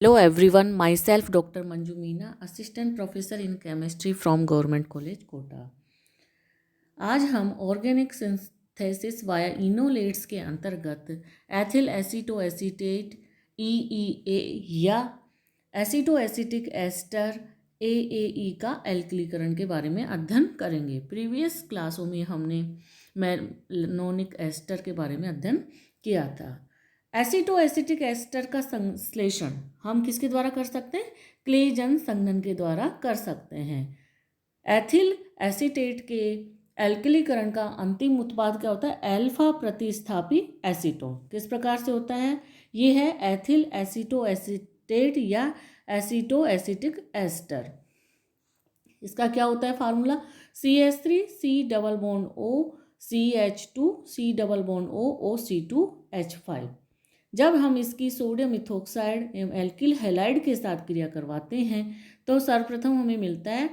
Hello everyone, myself Dr. Manju Meena, Assistant Professor in Chemistry from Government College, Kota। आज हम organic synthesis via इनोलेट्स के अंतर्गत ethyl acetoacetate EEA या acetoacetic ester AAE का एल्किलीकरण के बारे में अध्ययन करेंगे। प्रीवियस क्लासों में हमने मैनोनिक एस्टर के बारे में अध्ययन किया था। एसीटोएसिटिक एस्टर का संश्लेषण हम किसके द्वारा कर सकते हैं? क्लेजन संघनन के द्वारा कर सकते हैं। एथिल एसीटेट के एल्किलीकरण का अंतिम उत्पाद क्या होता है? अल्फा प्रतिस्थापी एसीटोन। किस प्रकार से होता है? ये है एथिल एसीटोएसिटेट या एसीटोएसिटिक एस्टर। इसका क्या होता है formula? CH3 C double bond O CH2 C double bond O OC2H5। जब हम इसकी सोडियम इथोक्साइड एवं एल्किल हैलाइड के साथ क्रिया करवाते हैं तो सर्वप्रथम हमें मिलता है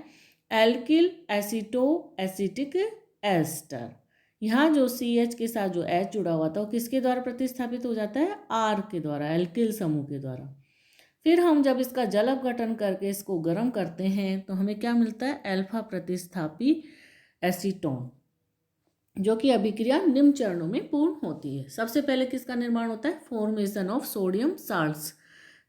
एल्किल एसीटोएसिटिक एस्टर। यहाँ जो CH के साथ जो H जुड़ा हुआ था वो किसके द्वारा प्रतिस्थापित हो जाता है? R के द्वारा, एल्किल समूह के द्वारा। फिर हम जब इसका जल अपघटन करके इसको गर्म करते हैं तो हमें क्या मिलता है? अल्फा प्रतिस्थापी एसीटोन, जो कि अभिक्रिया निम्न चरणों में पूर्ण होती है। सबसे पहले किसका निर्माण होता है? Formation of sodium salts.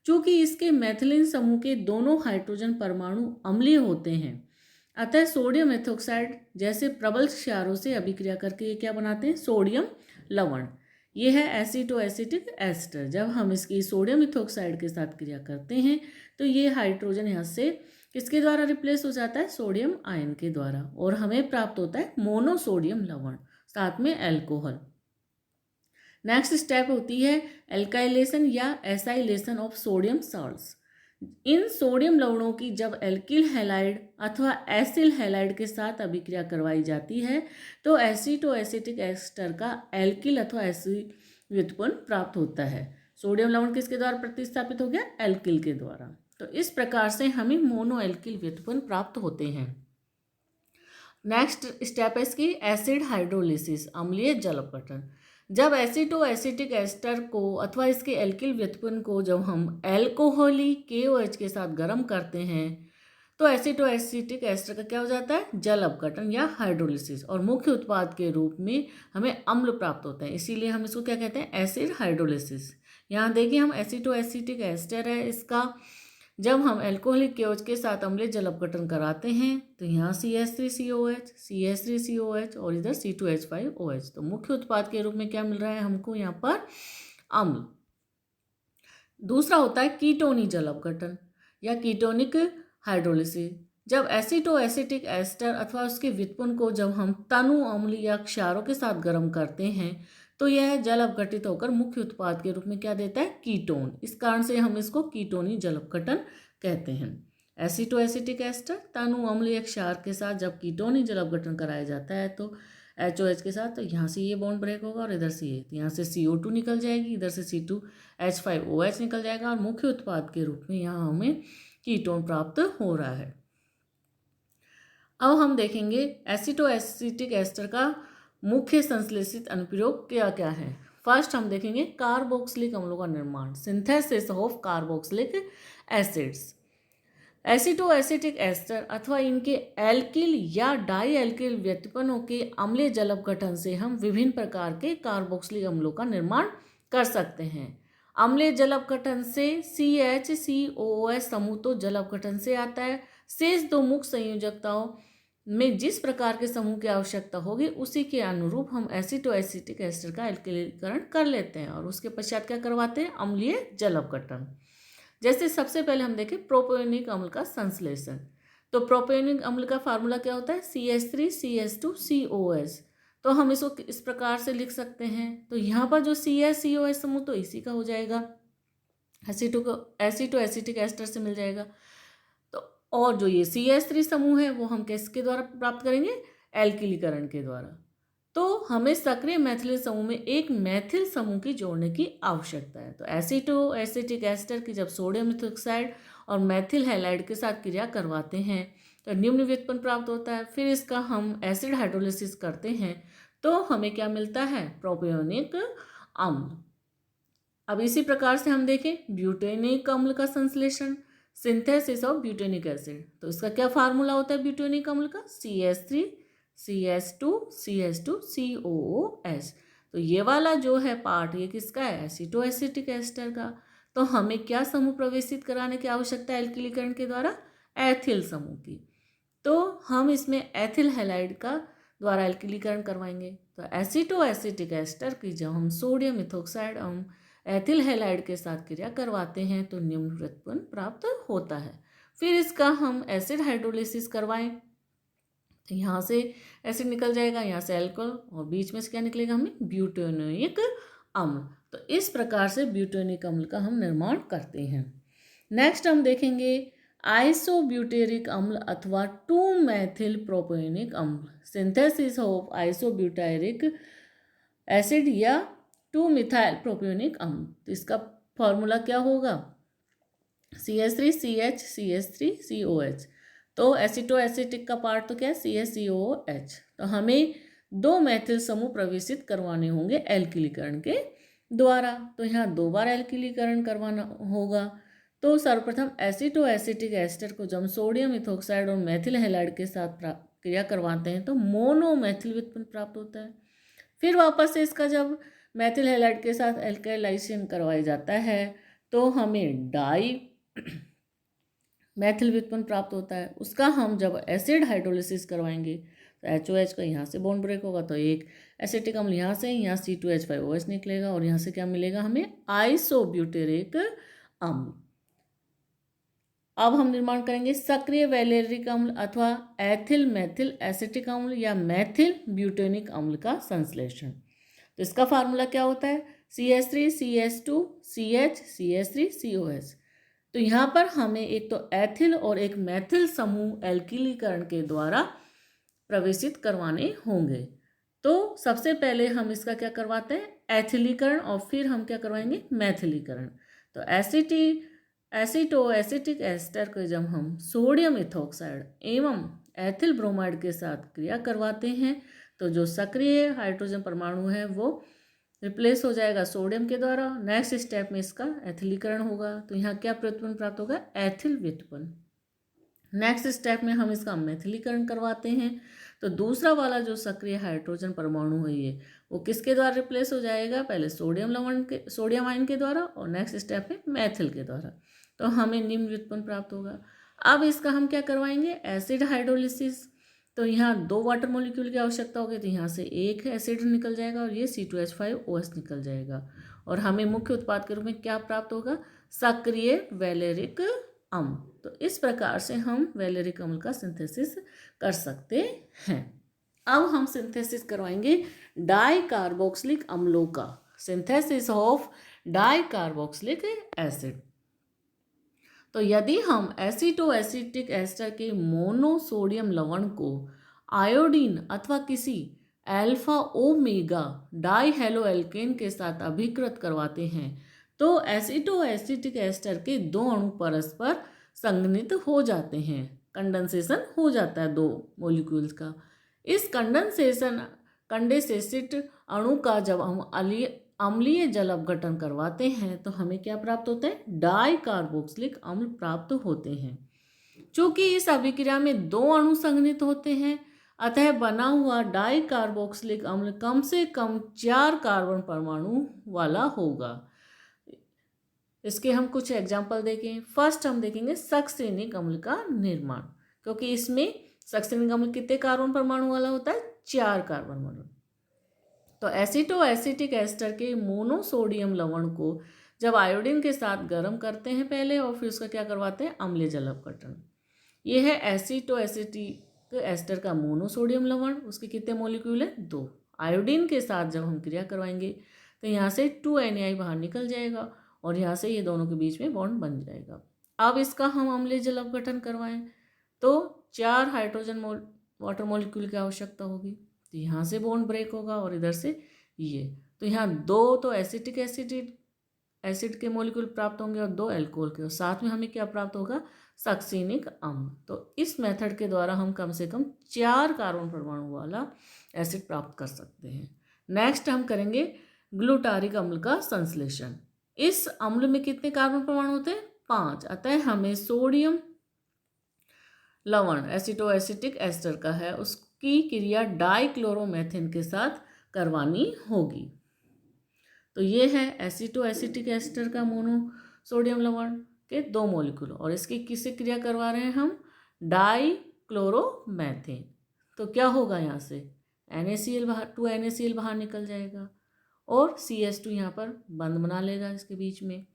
चूंकि इसके मैथिलीन समूह के दोनों हाइड्रोजन परमाणु अम्लीय होते हैं, अतः सोडियम एथोक्साइड जैसे प्रबल क्षारों से अभिक्रिया करके ये क्या बनाते हैं? सोडियम लवण। ये है एसीटोएसिटिक एस्टर। जब हम इसकी सोडियम इथोक्साइड के साथ क्रिया करते हैं तो ये हाइड्रोजन यहाँ से किसके द्वारा रिप्लेस हो जाता है? सोडियम आयन के द्वारा, और हमें प्राप्त होता है मोनोसोडियम लवण, साथ में अल्कोहल। नेक्स्ट स्टेप होती है एल्काइलेशन या एसाइलेशन ऑफ सोडियम साल्ट्स। इन सोडियम लवणों की जब एल्किल हैलाइड अथवा एसिल हैलाइड के साथ अभिक्रिया करवाई जाती है तो एसीटोएसिटिक एस्टर का एल्किल अथवा एसिल व्युत्पन्न प्राप्त होता है। सोडियम लवण किसके द्वारा प्रतिस्थापित हो गया? एल्किल के द्वारा। तो इस प्रकार से हमें मोनो एल्किल व्युत्पन्न प्राप्त होते हैं। नेक्स्ट स्टेप है इसकी एसिड हाइड्रोलिसिस, अम्लीय जल अपघटन। जब एसीटोएसिटिक एस्टर को अथवा इसके एल्किल व्युत्पन्न को जब हम अल्कोहली KOH के साथ गर्म करते हैं तो एसीटोएसिटिक एस्टर का क्या हो जाता है? जल अपघटन या हाइड्रोलिसिस, और मुख्य उत्पाद के रूप में हमें अम्ल प्राप्त होता है। इसीलिए हम इसको क्या कहते हैं? Acid hydrolysis. यहाँ देखिए हम एसीटोएसिटिक एस्टर है, इसका जब हम एल्कोहलिक KOH के साथ अम्लीय जल अपघटन कराते हैं तो यहाँ CH3COH CH3COH और इधर C2H5OH। तो मुख्य उत्पाद के रूप में क्या मिल रहा है हमको? यहाँ पर अम्ल। दूसरा होता है कीटोनी जल अपघटन या कीटोनिक हाइड्रोलिसिस। जब एसीटोएसिटिक एस्टर अथवा उसके व्युत्पन्न को जब हम तनु अम्ल या क्षारों के साथ गर्म करते हैं तो यह जल अपघटित होकर मुख्य उत्पाद के रूप में क्या देता है? कीटोन। इस कारण से हम इसको कीटोनी जल अपघटन कहते हैं। एसीटोएसिटिक एस्टर तनु अम्ल या क्षार के साथ जब कीटोनी जल अपघटन कराया जाता है तो HOH के साथ, तो यहाँ से ये बॉन्ड ब्रेक होगा और इधर से ये, तो यहाँ से CO2 निकल जाएगी, इधर से C2H5OH निकल जाएगा और मुख्य उत्पाद के रूप में यहाँ हमें कीटोन प्राप्त हो रहा है। अब हम देखेंगे एसीटोएसिटिक एस्टर का मुख्य संश्लेषित अनुप्रयोग क्या क्या है। फर्स्ट हम देखेंगे कार्बोक्सिलिक अम्लों का निर्माण, synthesis of carboxylic acids. Acetoacetic ester अथवा इनके एल्किल या डाई एल्किल व्युत्पन्नों के अम्लीय जल अपघटन से हम विभिन्न प्रकार के कार्बोक्सिलिक अम्लों का निर्माण कर सकते हैं। अम्लीय जल अपघटन से CHCOOH समूह तो जल अपघटन से आता है। शेष दो मुख्य संयोजकताओं में जिस प्रकार के समूह की आवश्यकता होगी उसी के अनुरूप हम एसीटोएसिटिक एस्टर का एल्किलीकरण कर लेते हैं और उसके पश्चात क्या करवाते हैं? अम्लीय जल अपघटन। जैसे सबसे पहले हम देखें प्रोपियोनिक अम्ल का संश्लेषण। तो प्रोपियोनिक अम्ल का फार्मूला क्या होता है? CH3CH2COH। तो हम इसको इस प्रकार से लिख सकते हैं। तो यहाँ पर जो CH-COH समूह तो इसी का हो जाएगा, एसीटोएसिटिक एस्टर से मिल जाएगा। तो और जो ये CH3 समूह है वो हम किसके द्वारा प्राप्त करेंगे? एल्किलीकरण के द्वारा। तो हमें सक्रिय मैथिलीन समूह में एक मैथिल समूह की जोड़ने की आवश्यकता है। तो एसीटोएसिटिक एस्टर की जब सोडियम इथोक्साइड और मैथिल हैलाइड के साथ क्रिया करवाते हैं तो निम्न व्युत्पन्न प्राप्त होता है। फिर इसका हम एसिड हाइड्रोलिसिस करते हैं तो हमें क्या मिलता है? प्रोपियोनिक अम्ल। अब इसी प्रकार से हम देखें ब्यूटेनिक अम्ल का संश्लेषण, सिंथेसिस ऑफ ब्यूटेनिक एसिड। तो इसका क्या फार्मूला होता है ब्यूटेनिक अम्ल का? CH3 CH2 CH2 COOH। तो ये वाला जो है पार्ट ये किसका है? एसीटो एसिटिक एस्टर का। तो हमें क्या समूह प्रवेशित कराने की आवश्यकता है एल्किलीकरण के द्वारा? एथिल समूह की। तो हम इसमें एथिल हैलाइड का द्वारा एल्किलीकरण करवाएंगे। तो एसीटो एसिटिक एस्टर की जब हम सोडियम इथोक्साइड एथिल हैलाइड के साथ क्रिया करवाते हैं तो निम्न व्युत्पन्न प्राप्त होता है। फिर इसका हम एसिड हाइड्रोलिसिस करवाएं तो यहाँ से एसिड निकल जाएगा, यहाँ से अल्कोहल, और बीच में से क्या निकलेगा? हमें ब्यूटेनोइक अम्ल। तो इस प्रकार से ब्यूटेनिक अम्ल का हम निर्माण करते हैं। नेक्स्ट हम देखेंगे आइसोब्यूटेरिक अम्ल अथवा 2-मेथिल प्रोपेनिक अम्ल, सिंथेसिस ऑफ आइसोब्यूटेरिक एसिड या 2-मिथाइल प्रोपेनिक अम्ल। तो इसका फॉर्मूला क्या होगा? CH3CH CH3COH। तो एसिटो एसिटिक का पार्ट तो क्या है? CHCOOH। तो हमें 2 मेथिल समूह प्रवेशित करवाने होंगे एल्किलीकरण के द्वारा। तो यहाँ 2 बार एल्किलीकरण करवाना होगा। तो सर्वप्रथम एसिटो एसिटिक एस्टर को जब सोडियम इथोक्साइड और मेथिल हैलाइड के साथ क्रिया करवाते हैं तो मोनोमेथिल व्युत्पन्न प्राप्त होता है। फिर वापस से इसका जब मेथिल हैलाइड के साथ एल्काइलाइजेशन करवाया जाता है तो हमें डाई मेथिल व्युत्पन्न प्राप्त होता है। उसका हम जब एसिड हाइड्रोलिसिस करवाएंगे तो HOH का यहाँ से बॉन्ड ब्रेक होगा, तो एक एसिटिक अम्ल यहाँ से, यहाँ C2H5OH निकलेगा और यहाँ से क्या मिलेगा हमें? आइसोब्यूटेरिक अम्ल। अब हम निर्माण करेंगे सक्रिय वैलेरिक अम्ल अथवा एथिल मेथिल एसिटिक अम्ल या मेथिल ब्यूटेनिक अम्ल का संश्लेषण। तो इसका फार्मूला क्या होता है? CH3 CH2 CH CH3 COH। तो यहाँ पर हमें एक तो एथिल और एक मेथिल समूह एल्किलीकरण के द्वारा प्रवेशित करवाने होंगे। तो सबसे पहले हम इसका क्या करवाते हैं? एथिलीकरण, और फिर हम क्या करवाएंगे? मैथिलीकरण। तो एसिटो एसिटिक एस्टर को जब हम सोडियम इथोक्साइड एवं एथिल ब्रोमाइड के साथ क्रिया करवाते हैं तो जो सक्रिय हाइड्रोजन परमाणु है वो रिप्लेस हो जाएगा सोडियम के द्वारा। नेक्स्ट स्टेप में इसका एथिलीकरण होगा। तो यहाँ क्या व्युत्पन्न प्राप्त होगा? एथिल व्युत्पन्न। नेक्स्ट स्टेप में हम इसका मैथिलीकरण करवाते हैं तो दूसरा वाला जो सक्रिय हाइड्रोजन परमाणु है ये वो किसके द्वारा रिप्लेस हो जाएगा? पहले सोडियम आयन के द्वारा और नेक्स्ट स्टेप में मैथिल के द्वारा। तो हमें निम्न व्युत्पन्न प्राप्त होगा। अब इसका हम क्या करवाएंगे? Acid hydrolysis. तो यहाँ 2 वाटर मॉलिक्यूल की आवश्यकता होगी, तो यहाँ से एक एसिड निकल जाएगा और ये C2H5OH निकल जाएगा और हमें मुख्य उत्पाद के रूप में क्या प्राप्त होगा? सक्रिय वैलेरिक अम्ल। तो इस प्रकार से हम वैलेरिक अम्ल का सिंथेसिस कर सकते हैं। अब हम सिंथेसिस करवाएंगे डाई कार्बोक्सिलिक अम्लों का, synthesis of di carboxylic acid. तो यदि हम एसिटो एसिटिक एस्टर के मोनोसोडियम लवण को आयोडीन अथवा किसी अल्फा ओमेगा डाई हेलोएल्केन के साथ अभिकृत करवाते हैं तो एसिटो एसिटिक एस्टर के 2 अणु परस्पर संघनित हो जाते हैं, कंडेंसेशन हो जाता है 2 मॉलिक्यूल्स का। इस कंडेंसेटेड अणु का जब हम अम्लीय जल अपघटन करवाते हैं तो हमें क्या प्राप्त होता है? डाई कार्बोक्सिलिक अम्ल प्राप्त होते हैं। चूंकि इस अभिक्रिया में 2 अणु संघनित होते हैं अतः बना हुआ डाई कार्बोक्सिलिक अम्ल कम से कम 4 कार्बन परमाणु वाला होगा। इसके हम कुछ एग्जाम्पल देखें। फर्स्ट हम देखेंगे सक्सेनिक अम्ल का निर्माण, क्योंकि इसमें सक्सेनिक अम्ल कितने कार्बन परमाणु वाला होता है? 4 कार्बन परमाणु। तो एसिटो एसिटिक एस्टर के मोनोसोडियम लवण को जब आयोडीन के साथ गर्म करते हैं पहले और फिर उसका क्या करवाते हैं? अम्लीय जल अपघटन। ये है एसिटो एसिटिक एस्टर का मोनोसोडियम लवण। उसके कितने मॉलिक्यूल है? 2। आयोडीन के साथ जब हम क्रिया करवाएंगे तो यहाँ से 2Na बाहर निकल जाएगा और यहाँ से ये दोनों के बीच में बॉन्ड बन जाएगा। अब इसका हम अम्लीय जल अपघटन करवाएं तो 4 हाइड्रोजन वाटर मॉलिक्यूल की आवश्यकता होगी। तो यहाँ से बॉन्ड ब्रेक होगा और इधर से ये, तो यहाँ 2 तो एसिटिक एसिड के मॉलिक्यूल प्राप्त होंगे और 2 अल्कोहल के, और साथ में हमें क्या प्राप्त होगा? सक्सेनिक अम्ल। तो इस मेथड के द्वारा हम कम से कम 4 कार्बन परमाणु वाला एसिड प्राप्त कर सकते हैं। नेक्स्ट हम करेंगे ग्लूटारिक अम्ल का संश्लेषण। इस अम्ल में कितने कार्बन परमाणु होते हैं? 5। अतः हमें सोडियम लवण एसिटोएसिटिक एस्टर का है, उसकी क्रिया डाइक्लोरोमेथेन के साथ करवानी होगी। तो ये है एसिटोएसिटिक एस्टर का मोनो सोडियम लवण के 2 मॉलिक्यूल, और इसकी किससे क्रिया करवा रहे हैं हम? डाइक्लोरोमेथेन। तो क्या होगा यहाँ से? NaCl बाहर, 2NaCl बाहर निकल जाएगा और CH2 यहाँ पर बंद बना लेगा इसके बीच में।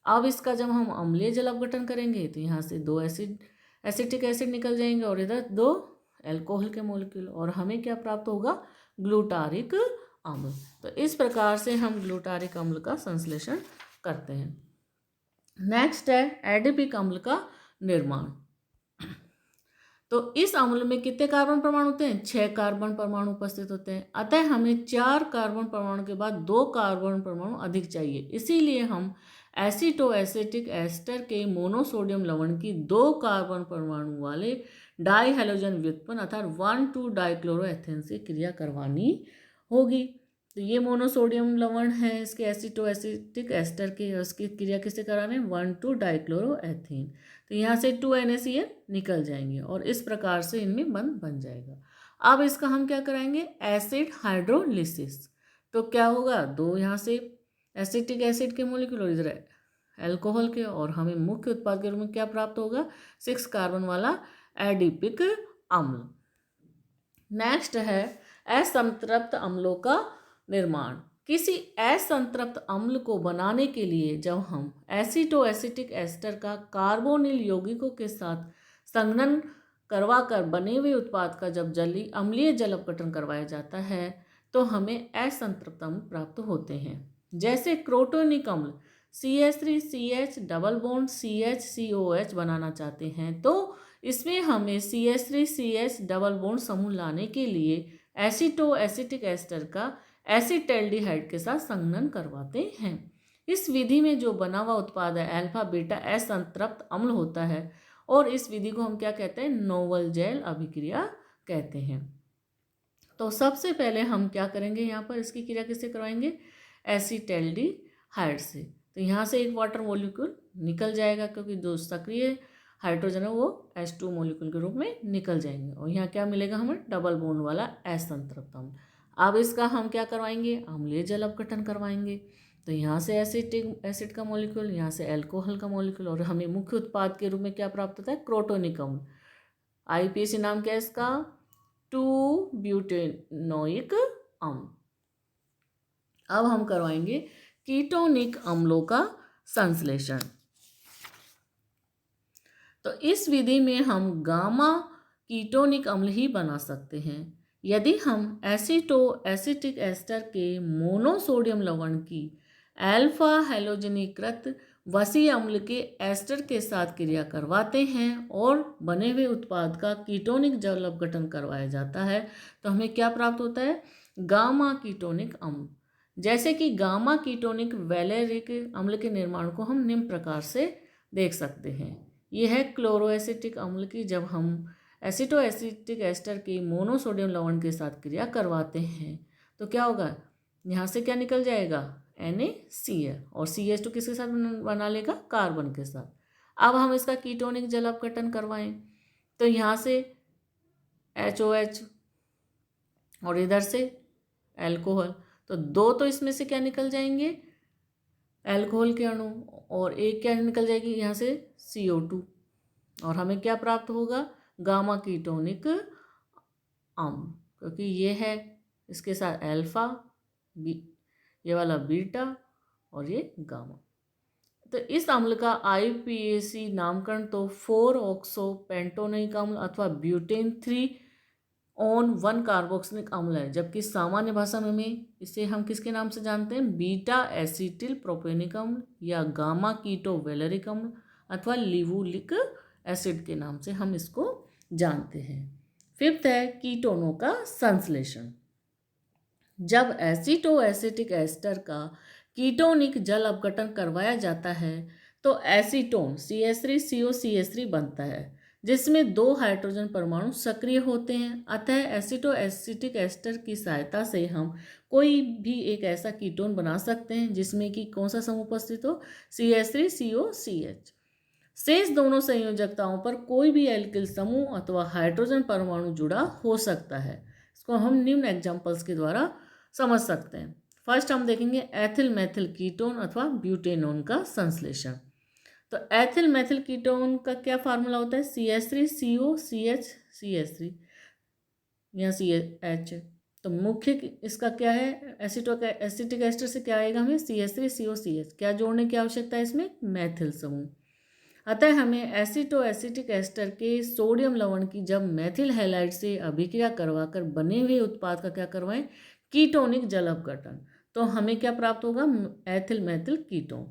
अब इसका जब हम अम्लीय जल अपघटन करेंगे तो यहाँ से 2 एसिटिक एसिड निकल जाएंगे और इधर 2 एल्कोहल के मॉलिक्यूल, और हमें क्या प्राप्त होगा? ग्लूटारिक अम्ल। तो इस प्रकार से हम ग्लूटारिक अम्ल का संश्लेषण करते हैं। नेक्स्ट है एडिपिक अम्ल का निर्माण। तो इस अम्ल में कितने कार्बन परमाणु होते हैं? 6 कार्बन परमाणु उपस्थित होते हैं। अतः हमें 4 कार्बन परमाणु के बाद 2 कार्बन परमाणु अधिक चाहिए, इसीलिए हम एसिटोएसिटिक एस्टर के मोनोसोडियम लवण की 2 कार्बन परमाणु वाले डाइहैलोजन व्युत्पन्न अर्थात 1,2 डाइक्लोरोएथेन से क्रिया करवानी होगी। तो ये मोनोसोडियम लवण है इसके एसिटोएसिटिक एस्टर के, उसकी क्रिया किससे करा रहे हैं? 1,2 डाइक्लोरोएथेन। तो यहाँ से 2 NaCl निकल जाएंगे और इस प्रकार से इनमें बंध बन जाएगा। अब इसका हम क्या कराएंगे? Acid hydrolysis. तो क्या होगा? 2 यहाँ से एसिटिक एसिड के मॉलिक्यूल और इधर एल्कोहल के, और हमें मुख्य उत्पाद के रूप में क्या प्राप्त होगा? 6 कार्बन वाला एडिपिक अम्ल। नेक्स्ट है असंतृप्त अम्लों का निर्माण। किसी असंतृप्त अम्ल को बनाने के लिए जब हम एसिटोएसिटिक एस्टर का कार्बोनिल यौगिकों के साथ संघनन करवाकर बने हुए उत्पाद का जब अम्लीय जल अपघटन करवाया जाता है तो हमें असंतृप्त अम्ल प्राप्त होते हैं। जैसे क्रोटोनिक अम्ल CH3CH डबल बॉन्ड CHCOH बनाना चाहते हैं तो इसमें हमें CH3CH डबल बॉन्ड समूह लाने के लिए एसिटोएसिटिक एस्टर का एसिटैल्डिहाइड के साथ संघनन करवाते हैं। इस विधि में जो बना हुआ उत्पाद है अल्फा बीटा असंतृप्त अम्ल होता है, और इस विधि को हम क्या कहते हैं? नोवल जेल अभिक्रिया कहते हैं। तो सबसे पहले हम क्या करेंगे? यहाँ पर इसकी क्रिया किससे करवाएंगे? एसिटैल्डिहाइड से। तो यहाँ से एक वाटर मॉलिक्यूल निकल जाएगा, क्योंकि जो सक्रिय हाइड्रोजन है वो H2 मॉलिक्यूल के रूप में निकल जाएंगे, और यहाँ क्या मिलेगा हमें? डबल बॉन्ड वाला असंतृप्त अम्ल। अब इसका हम क्या करवाएंगे? अम्लीय जल अपघटन करवाएंगे। तो यहाँ से एसिड का मॉलिक्यूल, यहाँ से एल्कोहल का मॉलिक्यूल, और हमें मुख्य उत्पाद के रूप में क्या प्राप्त होता है? क्रोटोनिक अम्ल। IUPAC नाम क्या है इसका? 2-ब्यूटेनोइक अम्ल। अब हम करवाएंगे कीटोनिक अम्लों का संश्लेषण। तो इस विधि में हम गामा कीटोनिक अम्ल ही बना सकते हैं। यदि हम एसिटोएसिटिक एस्टर के मोनोसोडियम लवण की अल्फा हैलोजनीकृत वसी अम्ल के एस्टर के साथ क्रिया करवाते हैं और बने हुए उत्पाद का कीटोनिक जल अपघटन करवाया जाता है तो हमें क्या प्राप्त होता है? गामा कीटोनिक अम्ल। जैसे कि गामा कीटोनिक वैलेरिक अम्ल के निर्माण को हम निम्न प्रकार से देख सकते हैं। यह है क्लोरोएसिटिक अम्ल की जब हम एसिटोएसिटिक एस्टर के मोनोसोडियम लवण के साथ क्रिया करवाते हैं तो क्या होगा? यहाँ से क्या निकल जाएगा? NaCl, और CH2 किसके साथ बना लेगा? कार्बन के साथ। अब हम इसका कीटोनिक जल अपघटन करवाएं तो यहाँ से HOH और इधर से एल्कोहल, तो 2 तो इसमें से क्या निकल जाएंगे? एल्कोहल के अणु, और एक क्या निकल जाएगी यहाँ से? CO2, और हमें क्या प्राप्त होगा? गामा कीटोनिक अम्ल, क्योंकि ये है इसके साथ अल्फा, ये वाला बीटा और ये गामा। तो इस अम्ल का IUPAC नामकरण तो 4-ऑक्सोपेंटोनिक अम्ल अथवा ब्यूटेन 3-on-1 कार्बोक्सिलिक अम्ल है, जबकि सामान्य भाषा में इसे हम किसके नाम से जानते हैं? बीटा एसिटिल प्रोपेनिक अम्ल या गामा कीटो वैलेरिक अम्ल अथवा लिवुलिक एसिड के नाम से हम इसको जानते हैं। 5th है कीटोनों का संश्लेषण। जब एसिटोएसिटिक एस्टर का कीटोनिक जल अपघटन करवाया जाता है तो एसीटोन CH3COCH3 बनता है, जिसमें 2 हाइड्रोजन परमाणु सक्रिय होते हैं। अतः एसिटो एसिटिक एस्टर की सहायता से हम कोई भी एक ऐसा कीटोन बना सकते हैं जिसमें कि कौन सा समूह उपस्थित हो, CH3COCH। शेष दोनों संयोजकताओं पर कोई भी एल्किल समूह अथवा हाइड्रोजन परमाणु जुड़ा हो सकता है। इसको हम निम्न एग्जाम्पल्स के द्वारा समझ सकते हैं। फर्स्ट हम देखेंगे एथिल मैथिल कीटोन अथवा ब्यूटेनोन का संश्लेषण। तो एथिल मैथिल कीटोन का क्या फार्मूला होता है, CH3COCH CH3 या CH। तो मुख्य इसका क्या है, एसिटिक एस्टर से क्या आएगा, हमें CH3COCH। क्या जोड़ने की आवश्यकता है इसमें, मैथिल समूह। अतः हमें एसिटो एसिटिक एस्टर के सोडियम लवण की जब मैथिल हैलाइड से अभिक्रिया करवाकर बने हुए उत्पाद का क्या करवाएं, कीटोनिक जल अपघटन, तो हमें क्या प्राप्त होगा, एथिल मैथिल कीटोन।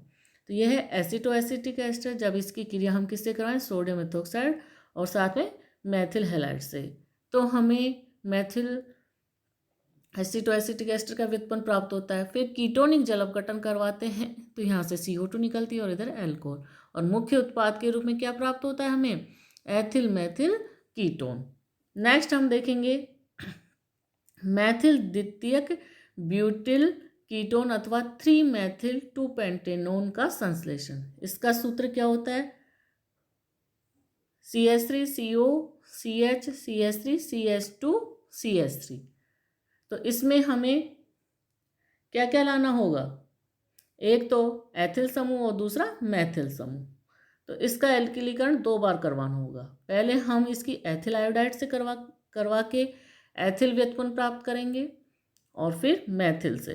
तो यह है एसिटो एसिटिक एस्टर। जब इसकी क्रिया हम किससे करवाएं, सोडियम मेथोक्साइड और साथ में मैथिल हैलाइड से, तो हमें मैथिल एसिटो एसिटिक एस्टर का व्युत्पन्न प्राप्त होता है। फिर कीटोनिक जल अपघटन करवाते हैं तो यहाँ से CO2 निकलती है और इधर एल्कोहल, और मुख्य उत्पाद के रूप में क्या प्राप्त होता है हमें, एथिल मैथिल कीटोन। नेक्स्ट हम देखेंगे मैथिल द्वितीयक ब्यूटिल कीटोन अथवा 3-मैथिल 2-पेंटेनोन का संश्लेषण। इसका सूत्र क्या होता है, CH3COCH CH3CH2CH3। तो इसमें हमें क्या क्या लाना होगा, एक तो एथिल समूह और दूसरा मैथिल समूह। तो इसका एल्किलीकरण 2 बार करवाना होगा। पहले हम इसकी एथिल आयोडाइड से करवा के एथिल व्युत्पन्न प्राप्त करेंगे और फिर मैथिल से।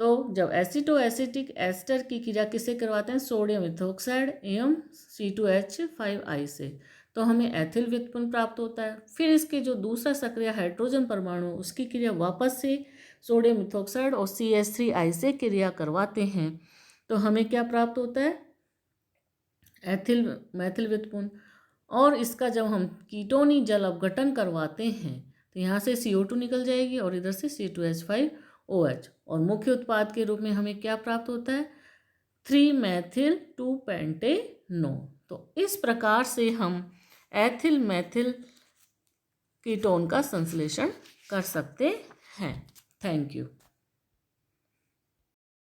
तो जब एसिटो एसिटिक एस्टर की क्रिया किससे करवाते हैं, सोडियम इथोक्साइड एवं C2H5I से, तो हमें एथिल व्युत्पन्न प्राप्त होता है। फिर इसके जो दूसरा सक्रिय हाइड्रोजन परमाणु उसकी क्रिया वापस से सोडियम इथोक्साइड और CH3I से क्रिया करवाते हैं, तो हमें क्या प्राप्त होता है, एथिल मैथिल व्युत्पन्न। और इसका जब हम कीटोनी जल अपघटन करवाते हैं तो यहाँ से CO2 निकल जाएगी और इधर से C2H5OH, और मुख्य उत्पाद के रूप में हमें क्या प्राप्त होता है, 3-मैथिल 2-पेंटेनोन। तो इस प्रकार से हम एथिल मैथिल कीटोन का संश्लेषण कर सकते हैं। Thank you.